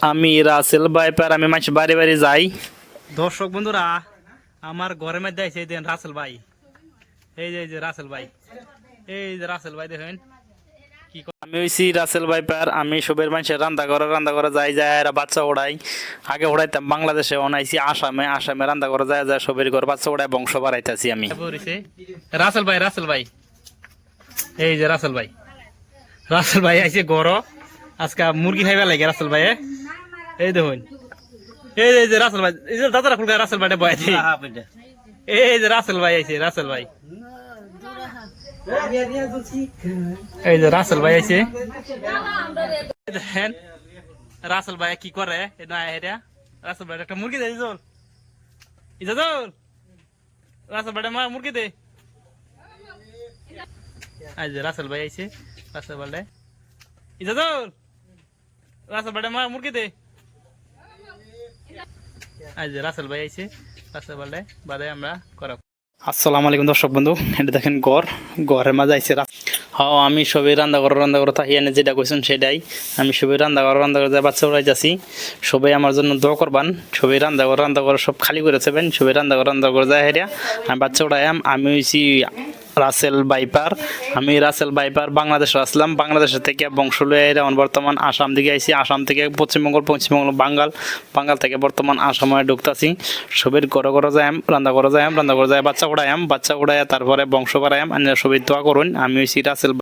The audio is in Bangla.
আমি মাঝে বাড়ি বাড়ি যাই। দর্শক বন্ধুরা, আমার ঘরের মধ্যে আছে এই দেন রাসেল ভাই। এই যে রাসেল ভাই, এই যে রাসেল ভাই দেখেন কি আমি হইছি রাসেল ভাইপার। আমি সবের মানুষের রান্না করে যাই যায় এরা বাচ্চা ওড়াই। আগে ওড়াইতাম বাংলাদেশে, অনাইছি আসামে রান্না করে যায় যায় সবের ঘর বাচ্চা ওড়াই বংশ বাড়াইতেছি আমি। করেছে রাসেল ভাই, এই যে রাসেল ভাই আইছে গড় আজকে মুরগি খাইবা লাগে রাসেল ভাই। এই দেখুন এই যে রাসেল ভাই, এই যে দাদা রাখুন রাসেল ভাইটা বয়াছে। এই যে রাসেল ভাই আইছে, রাসেল ভাই, এই যে রাসেল ভাই আইছে। দেখেন রাসেল ভাই কি করে না এটা। রাসেল ভাই একটা মুরগি দে ইজল, রাসেল ভাই মা মুরগি দে। এই যে রাসেল ভাই আইছে, রাসেল ভাই রাসেল ভাই মা মুরগি দে। এই যে রাসেল ভাই আইছে, রাসেল ভাই বাদে আমরা করা। আসসালামু আলাইকুম দর্শক বন্ধু, এটা দেখেন ঘরের মাঝে আইছে। হ্যাঁ, আমি সবই রান্না করে থাকি, এনে যেটা কইছেন সেটাই। আমি সবই রান্না করে যায় বাচ্চা উড়াই যাচ্ছি। সবাই আমার জন্য দোয়া করবান। সবই রান্না করে সব খালি করে যাবেন। সবাই রান্না করে যায় হেরিয়া আমি বাচ্চা উড়াইম। আমি হইছি রাসেল ভাইপার। বাংলাদেশে আসলাম, বাংলাদেশের থেকে বংশ লয়ে এখন বর্তমান আসাম দিকে আইছি। আসাম থেকে পশ্চিমবঙ্গ বাঙ্গাল থেকে বর্তমান আসামে ঢুকতাছি। সবের ঘরে যাই রান্না করে যাই বাচ্চা উড়াইম। তারপরে বংশ বাড়াইম। সবাই দোয়া করুন। আমি হইছি রাসেল।